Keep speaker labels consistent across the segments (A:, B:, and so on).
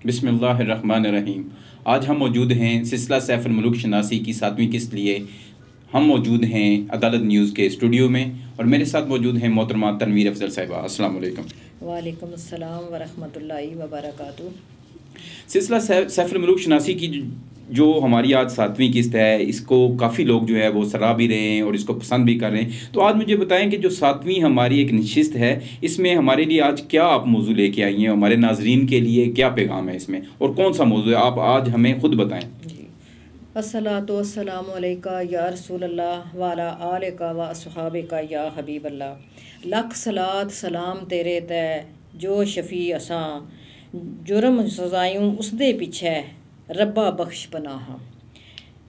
A: بسم اللہ الرحمن الرحیم۔ آج ہم موجود ہیں سلسلہ سیف الملوک شناسی کی 7ویں قسط لیے۔ ہم موجود ہیں عدالت نیوز کے اسٹوڈیو میں اور میرے ساتھ موجود ہیں محترمہ تنویر افضل صاحبہ۔ السلام علیکم۔
B: وعلیکم السلام ورحمۃ اللہ وبرکاتہ۔
A: سلسلہ سیف الملوک شناسی کی جو ہماری آج 7ویں قسط ہے، اس کو کافی لوگ جو ہے وہ سراہ بھی رہے ہیں اور اس کو پسند بھی کر رہے ہیں۔ تو آج مجھے بتائیں کہ جو 7ویں ہماری ایک نشست ہے، اس میں ہمارے لیے آج کیا آپ موضوع لے کے آئی ہیں، ہمارے ناظرین کے لیے کیا پیغام ہے اس میں، اور کون سا موضوع ہے، آپ آج ہمیں خود بتائیں۔
B: جی، الصلاۃ والسلام علیکہ یا رسول اللہ وعلی آلکہ و اصحابکہ یا حبیب اللہ۔ لاکھ صلاۃ سلام تیرے تے جو شفیع اساں، جرم سزائیوں اس دے پیچھے ربا بخش پناہ۔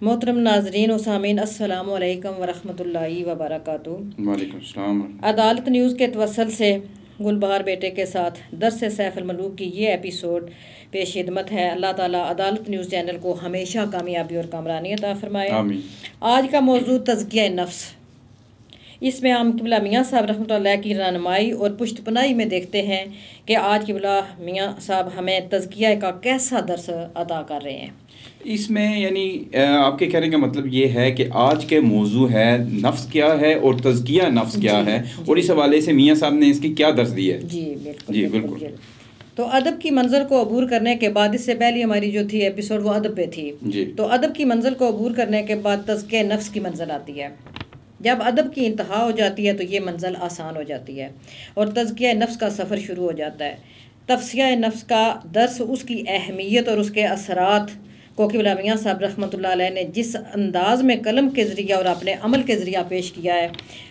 B: محترم ناظرین و سامعین، السلام علیکم ورحمۃ اللہ وبرکاتہ۔
A: وعلیکم السلام۔
B: عدالت نیوز کے توسل سے گلبہار بیٹے کے ساتھ درس سیف الملوک کی یہ ایپیسوڈ پیش خدمت ہے۔ اللہ تعالیٰ عدالت نیوز چینل کو ہمیشہ کامیابی اور کامرانی عطا فرمائے۔
A: آمین۔
B: آج کا موضوع تزکیہ نفس۔ اس میں ہم قبلہ میاں صاحب رحمۃ اللہ کی رہنمائی اور پشت پناہی میں دیکھتے ہیں کہ آج قبلہ میاں صاحب ہمیں تزکیہ کا کیسا درس ادا کر رہے ہیں۔
A: اس میں یعنی آپ کے کہنے کا مطلب یہ ہے کہ آج کے موضوع ہے نفس کیا ہے اور تزکیہ نفس کیا ہے، اور اس حوالے سے میاں صاحب نے اس کی کیا درس دی ہے۔
B: جی بالکل،
A: جی
B: بالکل۔ تو ادب کی منزل کو عبور کرنے کے بعد، اس سے پہلی ہماری جو تھی ایپیسوڈ وہ ادب پہ تھی،
A: جی۔
B: تو ادب کی منزل کو عبور کرنے کے بعد تزکیہ نفس کی منزل آتی ہے۔ جب ادب کی انتہا ہو جاتی ہے تو یہ منزل آسان ہو جاتی ہے اور تزکیہ نفس کا سفر شروع ہو جاتا ہے۔ تزکیہ نفس کا درس، اس کی اہمیت اور اس کے اثرات کو قبلہ میاں صاحب رحمۃ اللہ علیہ نے جس انداز میں قلم کے ذریعہ اور اپنے عمل کے ذریعہ پیش کیا ہے،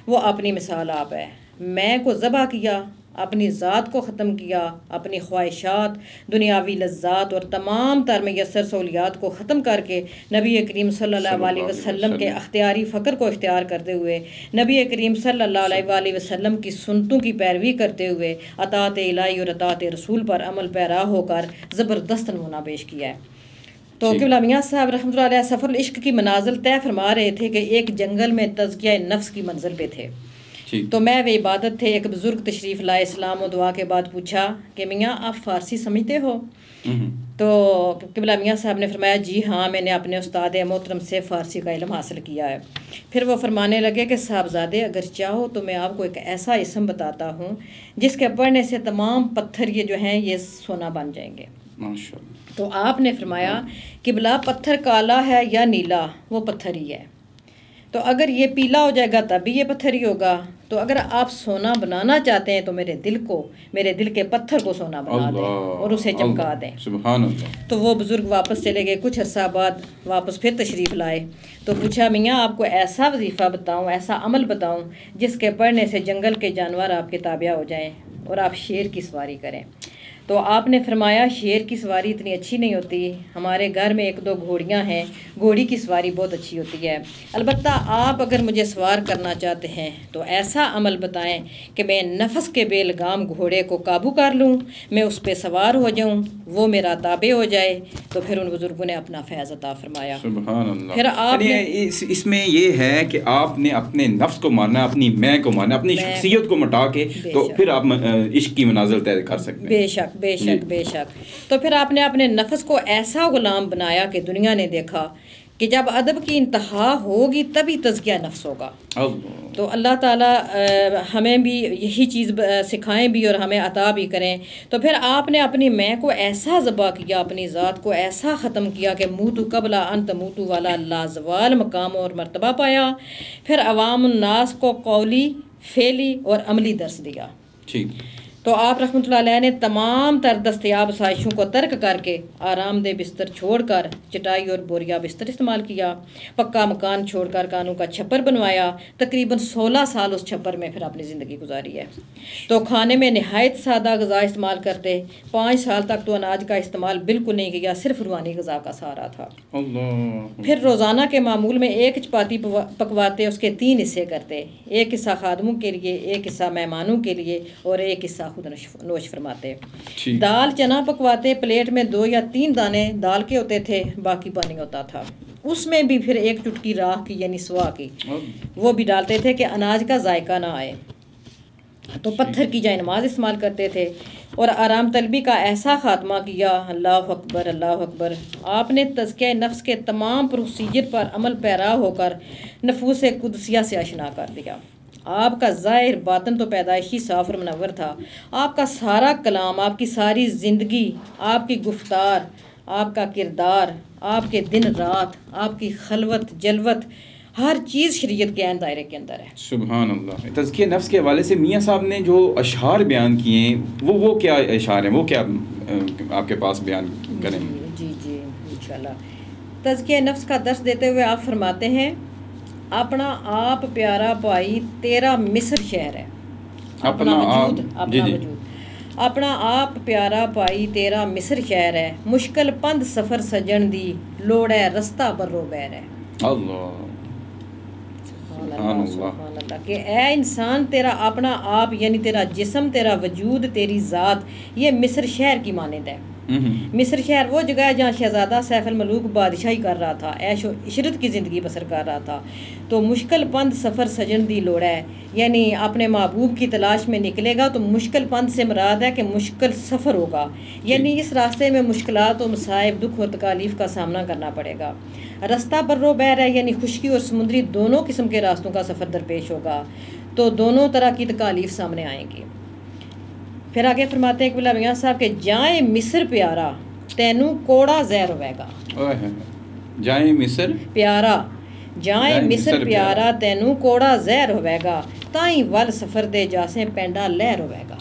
B: وہ اپنی مثال آپ ہے۔ میں کو ذبح کیا، اپنی ذات کو ختم کیا، اپنی خواہشات، دنیاوی لذات اور تمام تر میسر سہولیات کو ختم کر کے نبی کریم صلی اللہ علیہ وسلم کے اختیاری فقر کو اختیار کرتے ہوئے، نبی کریم صلی اللہ علیہ وآلہ وسلم کی سنتوں کی پیروی کرتے ہوئے اطاعت الہی اور اطاعت رسول پر عمل پیرا ہو کر زبردست نمونہ پیش کیا ہے۔ تو قبلہ میاں صاحب رحمۃ اللہ علیہ سفر العشق کی منازل طے فرما رہے تھے کہ ایک جنگل میں تزکیہ نفس کی منزل پہ تھے۔ تو میں وہ عبادت تھے، ایک بزرگ تشریف لائے، اسلام و دعا کے بعد پوچھا کہ میاں آپ فارسی سمجھتے ہو؟ تو قبلہ میاں صاحب نے فرمایا جی ہاں، میں نے اپنے استاد محترم سے فارسی کا علم حاصل کیا ہے۔ پھر وہ فرمانے لگے کہ صاحبزادے اگر چاہو تو میں آپ کو ایک ایسا اسم بتاتا ہوں جس کے پڑھنے سے تمام پتھر یہ جو ہیں یہ سونا بن جائیں گے۔
A: ماشاءاللہ۔
B: تو آپ نے فرمایا قبلہ پتھر کالا ہے یا نیلا، وہ پتھر ہی ہے۔ تو اگر یہ پیلا ہو جائے گا تب بھی یہ پتھر ہی ہوگا۔ تو اگر آپ سونا بنانا چاہتے ہیں تو میرے دل کے پتھر کو سونا بنا دیں اور اسے چمکا دیں۔
A: سبحان اللہ۔
B: تو وہ بزرگ واپس چلے گئے، کچھ عرصہ بعد واپس پھر تشریف لائے تو پوچھا میاں آپ کو ایسا وظیفہ بتاؤں، ایسا عمل بتاؤں جس کے پڑھنے سے جنگل کے جانور آپ کے تابع ہو جائیں اور آپ شیر کی سواری کریں۔ تو آپ نے فرمایا شیر کی سواری اتنی اچھی نہیں ہوتی، ہمارے گھر میں 1-2 گھوڑیاں ہیں، گھوڑی کی سواری بہت اچھی ہوتی ہے، البتہ آپ اگر مجھے سوار کرنا چاہتے ہیں تو ایسا عمل بتائیں کہ میں نفس کے بے لگام گھوڑے کو قابو کر لوں، میں اس پہ سوار ہو جاؤں، وہ میرا تابع ہو جائے۔ تو پھر ان بزرگوں نے اپنا فیض عطا فرمایا۔
A: سبحان اللہ۔
B: پھر آپ نے
A: اس میں یہ ہے کہ آپ نے اپنے نفس کو مارنا، اپنی میں کو مارنا، اپنی شخصیت کو مٹا کے تو پھر آپ عشق کی منازل طے کر سکتے ہیں۔
B: بے شک۔ تو پھر آپ نے اپنے نفس کو ایسا غلام بنایا کہ دنیا نے دیکھا کہ جب ادب کی انتہا ہوگی تبھی تزکیہ نفس ہوگا۔ تو اللہ تعالیٰ ہمیں بھی یہی چیز سکھائیں بھی اور ہمیں عطا بھی کریں۔ تو پھر آپ نے اپنی میں کو ایسا ذبح کیا، اپنی ذات کو ایسا ختم کیا کہ موتو قبل ان تموتو والا لازوال مقام اور مرتبہ پایا۔ پھر عوام الناس کو قولی، فعلی اور عملی درس دیا۔ تو آپ رحمۃ اللہ علیہ نے تمام تر دستیاب آسائشوں کو ترک کر کے آرام دہ بستر چھوڑ کر چٹائی اور بوریا بستر استعمال کیا، پکا مکان چھوڑ کر کانوں کا چھپر بنوایا، تقریباً 16 سال اس چھپر میں پھر اپنی زندگی گزاری ہے۔ تو کھانے میں نہایت سادہ غذا استعمال کرتے، 5 سال تک تو اناج کا استعمال بالکل نہیں کیا، صرف روحانی غذا کا سہارا تھا۔ پھر روزانہ کے معمول میں 1 چپاتی پکواتے، اس کے 3 حصے کرتے، 1 حصہ خادموں کے لیے، 1 حصہ مہمانوں کے لیے اور 1 حصہ خود نوش فرماتے۔ دال چنا پکواتے، پلیٹ میں 2 یا 3 دانے دال کے ہوتے تھے، باقی پانی ہوتا تھا، اس میں بھی پھر 1 چٹکی راکھ کی یعنی سوا کی وہ بھی ڈالتے تھے کہ اناج کا ذائقہ نہ آئے۔ تو پتھر کی جائے نماز استعمال کرتے تھے اور آرام طلبی کا ایسا خاتمہ کیا، اللہ اکبر اللہ اکبر۔ آپ نے تزکیہ نفس کے تمام پروسیجر پر عمل پیرا ہو کر نفوس قدسیہ سے آشنا کر دیا۔ آپ کا ظاہر باطن تو پیدائشی صاف اور منور تھا، آپ کا سارا کلام، آپ کی ساری زندگی، آپ کی گفتار، آپ کا کردار، آپ کے دن رات، آپ کی خلوت جلوت، ہر چیز شریعت کے عین دائرے کے اندر ہے۔
A: سبحان اللہ۔ تزکیہ نفس کے حوالے سے میاں صاحب نے جو اشعار بیان کیے ہیں وہ کیا اشعار ہیں، وہ کیا آپ کے پاس بیان کریں؟
B: جی انشاءاللہ۔ تزکیہ نفس کا درس دیتے ہوئے آپ فرماتے ہیں، اپنا آپ پیارا پائی تیرا مصر شہر ہے، اپنا وجود اپنا آپ پیارا پائی تیرا مصر شہر ہے، مشکل پند سفر سجن دی لوڑ ہے رستہ برو بیر ہے۔
A: اللہ
B: سبحان اللہ کہ اے انسان تیرا اپنا آپ یعنی تیرا جسم، تیرا وجود، تیری ذات یہ مصر شہر کی مانند ہے۔ مصر شہر وہ جگہ ہے جہاں شہزادہ سیف الملوک بادشاہی کر رہا تھا، عیش و عشرت کی زندگی بسر کر رہا تھا۔ تو مشکل پند سفر سجن دی لوڑ ہے، یعنی اپنے محبوب کی تلاش میں نکلے گا تو مشکل پند سے مراد ہے کہ مشکل سفر ہوگا، یعنی اس راستے میں مشکلات و مصائب، دکھ اور تکالیف کا سامنا کرنا پڑے گا۔ رستہ برو بیر ہے، یعنی خشکی اور سمندری دونوں قسم کے راستوں کا سفر درپیش ہوگا، تو دونوں طرح کی تکالیف سامنے آئیں گی۔ پھر آگے فرماتے ہیں کہ میاں صاحب کہ جائیں مصر پیارا تینوں کوڑا زہر ہوئے گا۔
A: جائیں مصر
B: پیارا، جائیں مصر پیارا تینوں کوڑا زہر ہوئے گا، تائیں ول سفر دے جاسیں پینڈا لہر ہوئے گا۔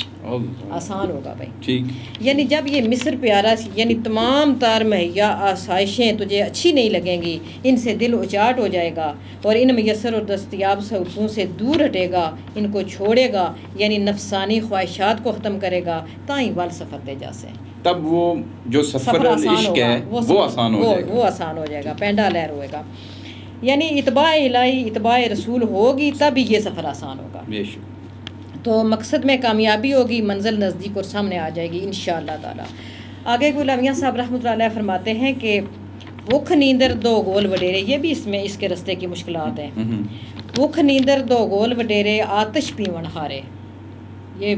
B: آسان ہوگا بھائی،
A: ٹھیک۔
B: یعنی جب یہ مصر پیارا یعنی تمام تار مہیا آسائشیں تجھے اچھی نہیں لگیں گی، ان سے دل اچاٹ ہو جائے گا اور ان میسر اور دستیاب سہولتوں سے دور ہٹے گا، ان کو چھوڑے گا، یعنی نفسانی خواہشات کو ختم کرے گا، تائیں وال سفر دے جاسے،
A: تب وہ جو سفر عشق ہے وہ آسان ہو جائے گا،
B: وہ آسان ہو جائے گا، پینڈا لہر ہوئے گا، یعنی اتباع الہی اتباع رسول ہوگی تب یہ سفر آسان ہوگا،
A: بے شک۔
B: تو مقصد میں کامیابی ہوگی، منزل نزدیک اور سامنے آ جائے گی انشاءاللہ تعالی۔ آگے میاں صاحب رحمۃ اللہ علیہ فرماتے ہیں کہ بھوک نیندر دو گول وڈیرے، یہ بھی اس کے رستے کی مشکلات ہیں۔ بھوک نیندر دو گول وڈیرے آتش پیون ہارے، یہ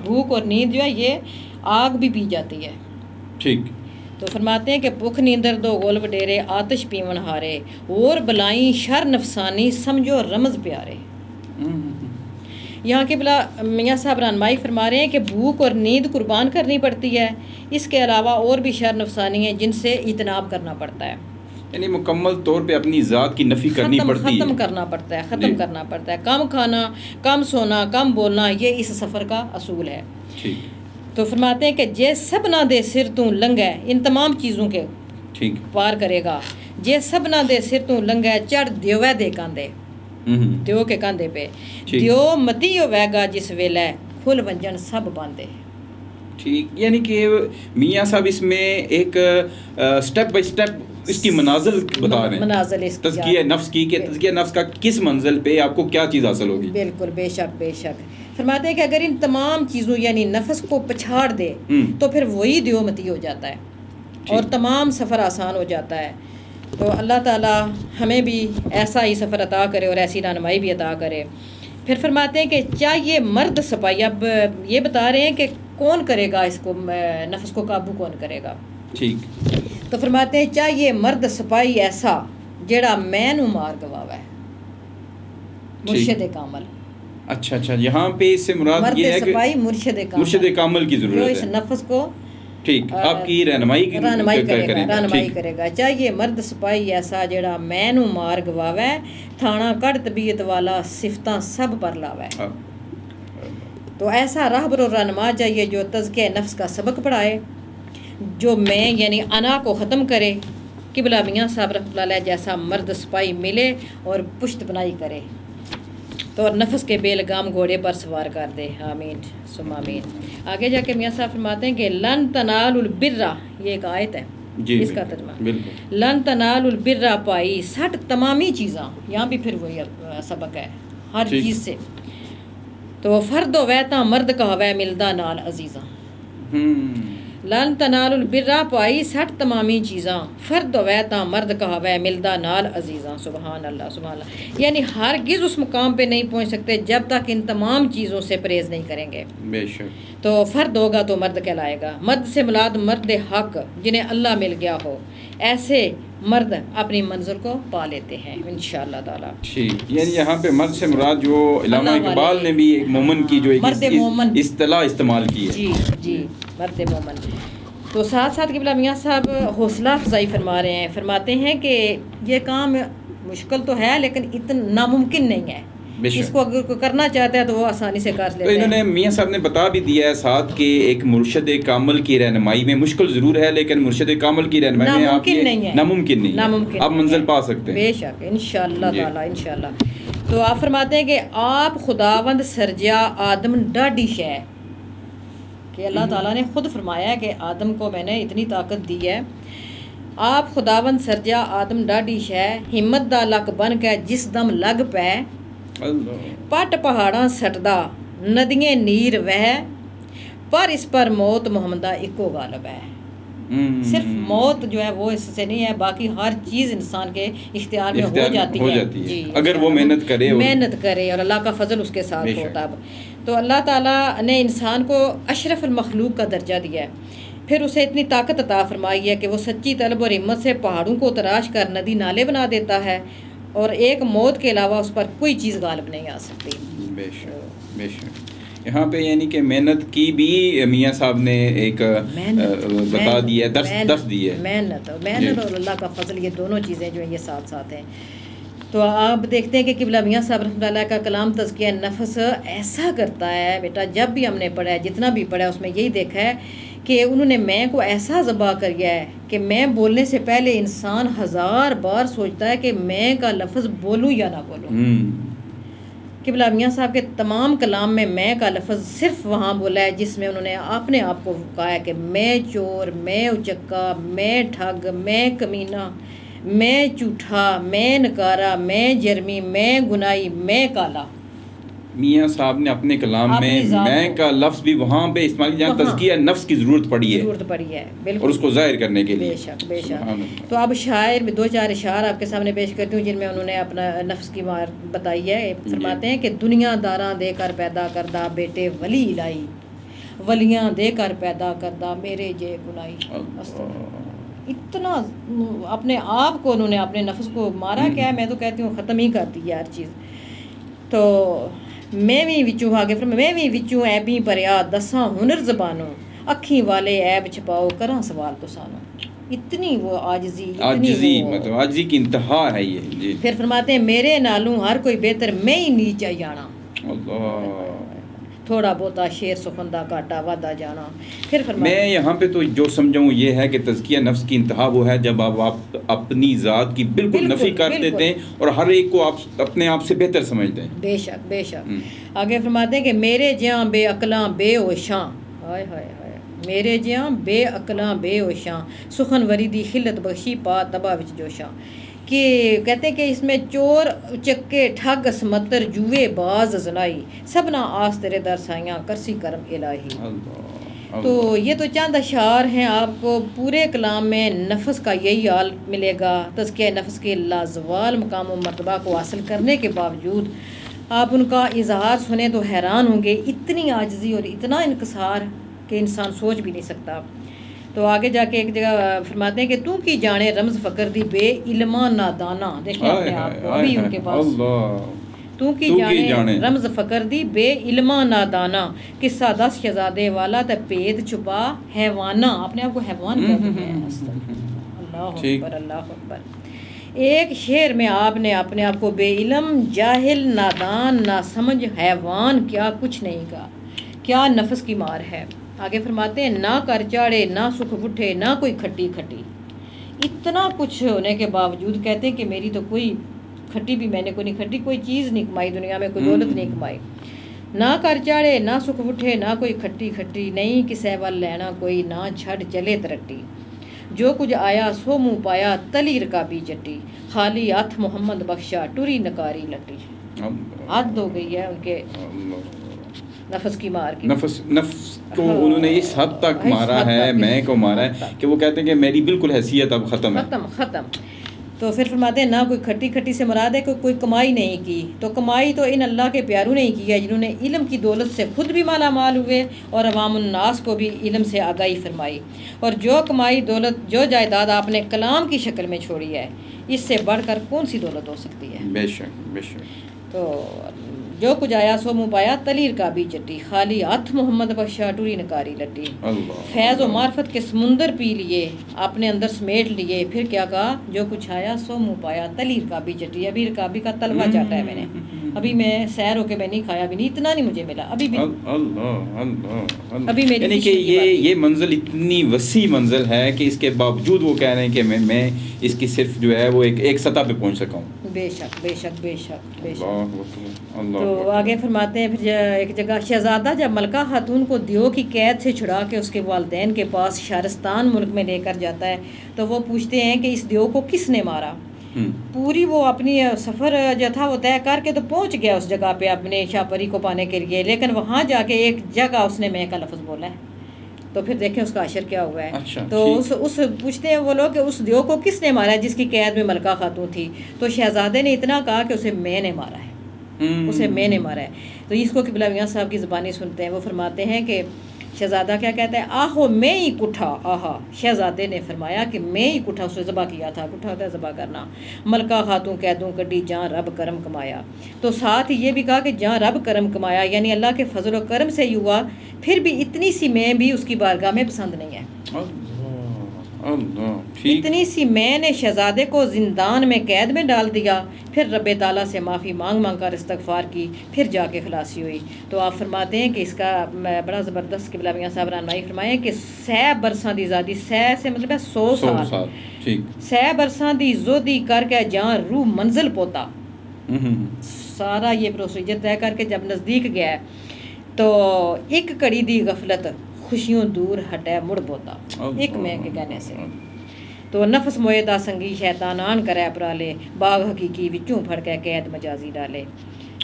B: بھوک اور نیند جو ہے یہ آگ بھی پی جاتی ہے،
A: ٹھیک۔
B: تو فرماتے ہیں کہ بھوک نیندر دو گول وڈیرے آتش پیون ہارے، اور بلائیں شر نفسانی سمجھو رمز پیارے۔ یہاں کے میاں صاحب رہنمائی فرما رہے ہیں کہ بھوک اور نیند قربان کرنی پڑتی ہے، اس کے علاوہ اور بھی شر نفسانی ہیں جن سے اجتناب کرنا پڑتا ہے،
A: یعنی مکمل طور پہ اپنی ذات کی نفی کرنی پڑتی ہے،
B: ختم کرنا پڑتا ہے، ختم کرنا پڑتا ہے۔ کم کھانا، کم سونا، کم بولنا، یہ اس سفر کا اصول ہے۔ تو فرماتے ہیں کہ جے سب نہ دے سر تو لنگے، ان تمام چیزوں کے پار کرے گا، جے سب نہ دے سر تو لنگے چڑھ دیوے دے کاندے، دیو کے کاندھے پہ، دیو متی ہوئے گا جس ویلے کھل ونجن سب باندھے۔
A: ٹھیک، یعنی کہ میاں صاحب اس میں ایک سٹیپ بائی سٹیپ اس کی منازل بتا رہے ہیں،
B: منازل
A: تزکیہ نفس کی، کہ تزکیہ نفس کا کس منزل پہ آپ کو کیا چیز حاصل ہوگی۔
B: بالکل، بے شک بے شک۔ فرماتے ہیں کہ اگر ان تمام چیزوں یعنی نفس کو پچھاڑ دے تو پھر وہی دیو متی ہو جاتا ہے اور تمام سفر آسان ہو جاتا ہے۔ تو اللہ تعالیٰ ہمیں بھی ایسا ہی سفر عطا کرے اور ایسی رہنمائی بھی عطا کرے۔ پھر فرماتے ہیں کہ چاہیے مرد سپاہی، اب یہ بتا رہے ہیں کہ کون کرے گا اس کو، نفس کو قابو کون کرے گا،
A: ٹھیک۔
B: تو فرماتے ہیں چاہیے مرد سپاہی ایسا جیڑا میں نو مار گواوا ہے، مرشد کامل۔
A: اچھا، یہاں پہ اس سے مراد یہ ہے کہ مرشد کامل کی ضرورت ہے،
B: جو اس نفس کو
A: ٹھیک آپ کی رہنمائی
B: کرے گا۔ چاہیے مرد سپاہی ایسا جڑا میں نو مار گواوے، تھانا کڑ طبیعت والا صفتاں سب پر لاوے۔ تو ایسا راہبر و رہنما چاہیے جو تزکیہ نفس کا سبق پڑھائے، جو میں یعنی انا کو ختم کرے۔ قبلہ میاں صاحب رحمۃ اللہ علیہ جیسا مرد سپاہی ملے اور پشت بنائی کرے، تو نفس کے بے لگام گھوڑے پر سوار کر دے، آمین ثم آمین۔ آگے جا کے میاں صاحب فرماتے ہیں کہ لن تنالوا البر، یہ ایک آیت ہے، اس کا ترجمہ لن تنالوا البر پائی سٹ تمامی چیزاں، یہاں بھی پھر وہی سبق ہے ہر چیز سے۔ تو فرد و ویتا مرد کا ہوے ملدا نال عزیزاں، لن تنال البرا پائی سٹ تمامی چیزاں فرد ہوئے تا مرد کہاوے ملدا نال عزیزاں. سبحان اللہ سبحان اللہ. یعنی ہرگز اس مقام پہ نہیں پہنچ سکتے جب تک ان تمام چیزوں سے پرہیز نہیں کریں گے.
A: بے شک.
B: تو فرد ہوگا تو مرد کہلائے گا. مرد سے مراد مرد حق جنہیں اللہ مل گیا ہو، ایسے مرد اپنی منظر کو پا لیتے ہیں انشاءاللہ تعالی.
A: ٹھیک. یعنی یہاں پہ مرد سے مراد جو علامہ اقبال نے بھی ایک مومن کی جو ایک اصطلاح استعمال کی ہے.
B: جی جی مرد مومن. تو ساتھ ساتھ قبلہ میاں صاحب حوصلہ افزائی فرما رہے ہیں. فرماتے ہیں کہ یہ کام مشکل تو ہے لیکن اتنا ناممکن نہیں ہے. اس کو اگر کوئی کرنا چاہتا ہے تو وہ آسانی سے کر لیتا ہے.
A: تو انہوں نے میاں صاحب نے بتا بھی دیا ہے ساتھ کہ ایک مرشد کامل کی رہنمائی میں مشکل ضرور ہے لیکن مرشد کامل کی رہنمائی میں آپ ناممکن نہیں ہے. آپ منزل پا سکتے ہیں.
B: بے شک انشاءاللہ تعالی انشاءاللہ. تو آپ فرماتے ہیں کہ آپ خداوند سرجا آدم ڈاڈی شے، کہ اللہ تعالیٰ نے خود فرمایا ہے کہ آدم کو میں نے اتنی طاقت دی ہے. آپ خداوند سرجا آدم ڈاڈی شے، ہمت دا لک بن کے جس دم لگ پے، پٹ پہاڑاں سٹدا ندییں نیر وہ، پر اس پر موت محمدہ اکو غالب ہے. صرف موت جو ہے وہ اس سے نہیں ہے، باقی ہر چیز انسان کے اختیار میں ہو جاتی ہے
A: جی اگر وہ محنت
B: کرے اور اللہ کا فضل اس کے ساتھ ہوتا ہے. تو اللہ تعالیٰ نے انسان کو اشرف المخلوق کا درجہ دیا ہے، پھر اسے اتنی طاقت عطا فرمائی ہے کہ وہ سچی طلب اور ہمت سے پہاڑوں کو تراش کر ندی نالے بنا دیتا ہے، اور ایک موت کے علاوہ اس پر کوئی چیز غالب نہیں آ سکتی.
A: بے شک بے شک. یہاں پہ یعنی کہ محنت کی بھی میاں صاحب نے ایک بتا دی ہے، درس دی ہے. محنت
B: اور اللہ کا فضل، یہ دونوں چیزیں جو ہیں یہ ساتھ ساتھ ہیں. تو آپ دیکھتے ہیں کہ قبلہ میاں صاحب رحمۃ اللہ کا کلام تزکیہ نفس ایسا کرتا ہے بیٹا. جب بھی ہم نے پڑھا ہے، جتنا بھی پڑھا ہے، اس میں یہی دیکھا ہے کہ انہوں نے میں کو ایسا ذبح کر گیا ہے کہ میں بولنے سے پہلے انسان 1000 بار سوچتا ہے کہ میں کا لفظ بولوں یا نہ بولوں. قبلہ میاں صاحب کے تمام کلام میں کا لفظ صرف وہاں بولا ہے جس میں انہوں نے اپنے آپ کو کہا ہے کہ میں چور، میں اچکا، میں ٹھگ، میں کمینہ، میں جھوٹا، میں نکارا، میں جرمی، میں گنائی، میں کالا.
A: میاں صاحب نے اپنے کلام میں کا لفظ بھی وہاں پہ استعمال کیا جہاں تزکیہ نفس کی ضرورت پڑی ہے بالکل، اور اس کو ظاہر کرنے کے لیے.
B: بے شک بے شک. تو اب شاعر میں 2-4 اشعار آپ کے سامنے پیش کرتی ہوں جن میں انہوں نے اپنا نفس کی مار بتائی ہے. فرماتے ہیں کہ دنیا داراں دے کر پیدا کردہ بیٹے ولی الہی، ولیاں دے کر پیدا کردہ میرے جے گنائی. اتنا اپنے آپ کو انہوں نے اپنے نفس کو مارا کیا ہے. میں تو کہتی ہوں ختم ہی کرتی ہے ہر چیز. تو میں بھی وچوں آگے میں بھی وچوں ایبی پریا دساں ہنر زبانوں، اکھیں والے عیب چھپاؤ کراں سوال تو سانو. اتنی وہ عاجزی
A: مطلب عاجزی کی انتہا ہے یہ. جی.
B: پھر فرماتے ہیں میرے نالوں ہر کوئی بہتر میں ہی نیچا جانا.
A: اللہ.
B: تھوڑا بہتا شیر سخندہ کاٹا وادا جانا. پھر
A: میں یہاں پہ تو جو سمجھوں یہ ہے کہ تزکیہ نفس کی انتہا وہ ہے جب آپ اپنی ذات کی بالکل نفی کر دیتے ہیں اور ہر ایک کو آپ اپنے آپ سے بہتر سمجھتے ہیں.
B: بے شک بے شک. آگے فرماتے ہیں کہ میرے جہاں بے عقلاں بے ہوشاں، ہائے ہائے ہائے، میرے جہاں بے عقلاں بے ہوشاں، سخن وری دی خلت بخشی پا تبا وچ جوشاں. کہ کہتے ہیں کہ اس میں چور چکے ٹھگ اسمتر جوے باز زنائی، سبنا آس تیرے در سائیاں کرسی کرم الہی. تو یہ تو چند اشعار ہیں. آپ کو پورے کلام میں نفس کا یہی حال ملے گا. تزکیہ نفس کے لازوال مقام و مرتبہ کو حاصل کرنے کے باوجود آپ ان کا اظہار سنیں تو حیران ہوں گے. اتنی عاجزی اور اتنا انکسار کہ انسان سوچ بھی نہیں سکتا. تو آگے جا کے ایک جگہ فرماتے ہیں کہ تو کی جانے رمز فقر دی بے علماں نادانا. دیکھیں اپنے آپ کو ابھی ان کے پاس تو کی جانے رمز فقر دی بے علماں نادانا، قصہ 10 شہزادے والا تے پید چھپا حیوانہ. اپنے آپ کو حیوان کہتے ہیں. اللہ اکبر اللہ اکبر. ایک شعر میں آپ نے اپنے آپ کو بے علم، جاہل، نادان، ناسمجھ، حیوان کیا کچھ نہیں کہا. کیا نفس کی مار ہے. آگے فرماتے ہیں نہ کر چاڑے نہ سکھ اٹھے نہ کوئی کھٹی کھٹی. اتنا کچھ ہونے کے باوجود کہتے ہیں کہ میری تو کوئی کھٹی بھی میں نے کوئی نہیں کھٹی، کوئی چیز نہیں کمائی دنیا میں، کوئی دولت نہیں کمائی. نہ کر چاڑے نہ سکھ اٹھے نہ کوئی کھٹی کھٹی، نہیں کسے ول لینا کوئی نہ چھڑ چلے ترٹی. جو کچھ آیا سو منہ پایا تلی رکابی چٹی، خالی ہاتھ محمد بخشا ٹری نکاری لٹی. حد ہو گئی ہے ان کے. نفس کی مار کی،
A: نفس کو انہوں نے اس حد تک مارا ہے، میں کو مارا ہے کہ وہ کہتے ہیں کہ میری بالکل حیثیت اب ختم ہے.
B: ختم. تو پھر فرماتے ہیں نہ کوئی کھٹی کھٹی سے مراد ہے کہ کوئی کمائی نہیں کی. تو کمائی تو ان اللہ کے پیاروں نے کی ہے جنہوں نے علم کی دولت سے خود بھی مالا مال ہوئے اور عوام الناس کو بھی علم سے آگاہی فرمائی. اور جو کمائی دولت، جو جائیداد آپ نے کلام کی شکل میں چھوڑی ہے، اس سے بڑھ کر کون سی دولت ہو سکتی ہے؟
A: بے شک بے شک.
B: تو جو کچھ آیا سو منہ پایا تلیر کا بھی چٹی، خالی ہاتھ محمد بخشا ٹوری نکاری لٹی. فیض و معرفت کے سمندر پی لیے، اپنے اندر سمیٹ لیے، پھر کیا کہا؟ جو کچھ آیا سو منہ پایا تلیر کا بھی چٹی. ابھی رکابی کا تلوا چاٹا ہے میں نے، ابھی میں سیر ہو کے میں نہیں کھایا بھی نہیں، اتنا نہیں مجھے ملا ابھی بھی. ابھی میری
A: یعنی کہ یہ منزل اتنی وسیع منزل ہے کہ اس کے باوجود وہ کہہ رہے ہیں کہ میں اس کی صرف جو ہے وہ ایک سطح پہ پہنچ سکا ہوں.
B: بے شک بے شک بے شک بے شک. تو آگے فرماتے ہیں پھر ایک جگہ شہزادہ جب ملکہ خاتون کو دیو کی قید سے چھڑا کے اس کے والدین کے پاس شہرستان ملک میں لے کر جاتا ہے تو وہ پوچھتے ہیں کہ اس دیو کو کس نے مارا. پوری وہ اپنی سفر جو تھا وہ طے کر کے تو پہنچ گیا اس جگہ پہ اپنے شاہ پری کو پانے کے لیے، لیکن وہاں جا کے ایک جگہ اس نے میں کا لفظ بولا ہے. تو پھر دیکھیں اس کا اشر کیا ہوا ہے. تو اس پوچھتے ہیں وہ لوگ کہ اس دیو کو کس نے مارا ہے جس کی قید میں ملکہ خاتون تھی. تو شہزادے نے اتنا کہا کہ اسے میں نے مارا ہے، اسے میں نے مارا ہے. تو اس کو قبلہ میاں صاحب کی زبانی سنتے ہیں. وہ فرماتے ہیں کہ شہزادہ کیا کہتا ہے؟ آہو میں ہی کٹھا. آہا، شہزادے نے فرمایا کہ میں ہی کٹھا اسے ذبح کیا تھا. کٹھا ہوتا ہے ذبح کرنا. ملکہ خاتون قیدوں کڈی جان رب کرم کمایا. تو ساتھ یہ بھی کہا کہ جان رب کرم کمایا، یعنی اللہ کے فضل و کرم سے ہی ہوا. پھر بھی اتنی سی میں بھی اس کی بارگاہ میں پسند نہیں ہے. اتنی سی میں نے شہزادے کو زندان میں قید میں ڈال دیا، پھر رب تعالیٰ سے معافی مانگ مانگ کر استغفار کی، پھر جا کے خلاصی ہوئی. تو آپ فرماتے ہیں کہ اس کا بڑا زبردست قبلہ میاں صاحب رہنمائی فرمائے کہ 100 برساں دی زادی، 100 سے مطلب ہے 100 سال، 100 برساں دی زودی کر کے جان روح منزل پوتا. سارا یہ پروسیجر طے کر کے جب نزدیک گیا ہے تو ایک کڑی دی غفلت خوشیوں دور ہٹے مڑ بوتا. ایک میں کے کہنے سے تو نفس مویدہ سنگی شیطان آن کرے اپرالے، باغ حقیقی وچوں پھڑ کے قید مجازی ڈالے.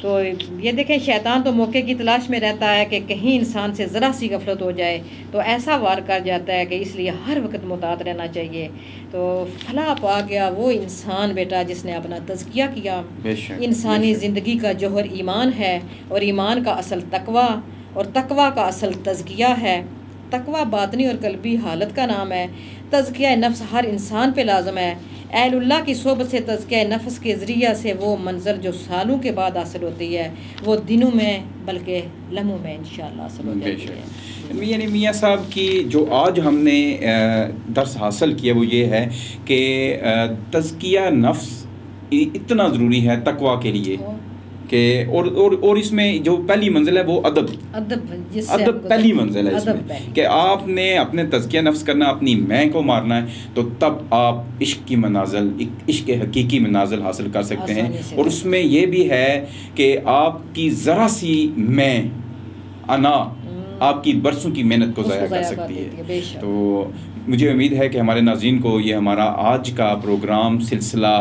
B: تو یہ دیکھیں شیطان تو موقع کی تلاش میں رہتا ہے کہ کہیں انسان سے ذرا سی غفلت ہو جائے تو ایسا وار کر جاتا ہے کہ اس لیے ہر وقت محتاط رہنا چاہیے. تو فلاح پا گیا وہ انسان بیٹا جس نے اپنا تزکیہ کیا. انسانی زندگی کا جوہر ایمان ہے، اور ایمان کا اصل تقویٰ، اور تقویٰ کا اصل تزکیہ ہے. تقویٰ باطنی اور قلبی حالت کا نام ہے. تزکیہ نفس ہر انسان پہ لازم ہے. اہل اللہ کی صحبت سے تزکیہ نفس کے ذریعہ سے وہ منظر جو سالوں کے بعد حاصل ہوتی ہے وہ دنوں میں بلکہ لمحوں میں انشاءاللہ حاصل ہو جاتی ہے.
A: یعنی میاں صاحب کی جو آج ہم نے درس حاصل کیا وہ یہ ہے کہ تزکیہ نفس اتنا ضروری ہے تقویٰ کے لیے کہ اور اس میں جو پہلی منزل ہے وہ ادب پہلی منزل ہے اس میں کہ آپ نے اپنے تزکیہ نفس کرنا، اپنی میں کو مارنا ہے، تو تب آپ عشق کی منازل، عشق حقیقی منازل حاصل کر سکتے ہیں. اور اس میں یہ بھی ہے کہ آپ کی ذرا سی میں انا آپ کی برسوں کی محنت کو ضائع کر سکتی ہے. تو مجھے امید ہے کہ ہمارے ناظرین کو یہ ہمارا آج کا پروگرام سلسلہ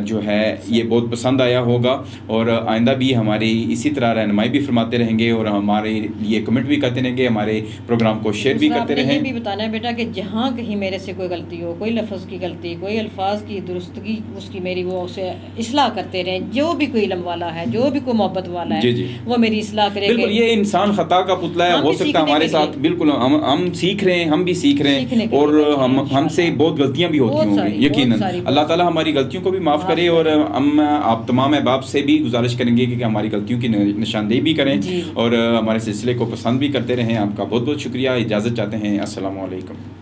A: جو ہے یہ بہت پسند آیا ہوگا، اور آئندہ بھی ہماری اسی طرح رہنمائی بھی فرماتے رہیں گے اور ہمارے لیے کمنٹ بھی کرتے رہیں گے، ہمارے پروگرام کو شیئر بھی کرتے رہیں.
B: یہ بھی بتانا ہے بیٹا کہ جہاں کہیں میرے سے کوئی غلطی ہو، کوئی لفظ کی غلطی، کوئی الفاظ کی درستگی اس کی میری وہ اسے اصلاح کرتے رہیں. جو بھی کوئی علم والا ہے، جو بھی کوئی محبت والا ہے وہ میری اصلاح کرے.
A: بالکل یہ انسان خطا کا پتلا ہے، ہو سکتا ہے ہمارے ساتھ بالکل ہم سیکھ رہے ہیں، ہم بھی سیکھ رہے ہیں، اور ہم سے بہت غلطیاں بھی ہوتی ہوں گی یقیناً. اللہ تعالیٰ ہماری غلطیوں کو بھی معاف کرے، اور ہم آپ تمام احباب سے بھی گزارش کریں گے کہ ہماری غلطیوں کی نشاندہی بھی کریں اور ہمارے سلسلے کو پسند بھی کرتے رہیں. آپ کا بہت بہت شکریہ. اجازت چاہتے ہیں. السلام علیکم.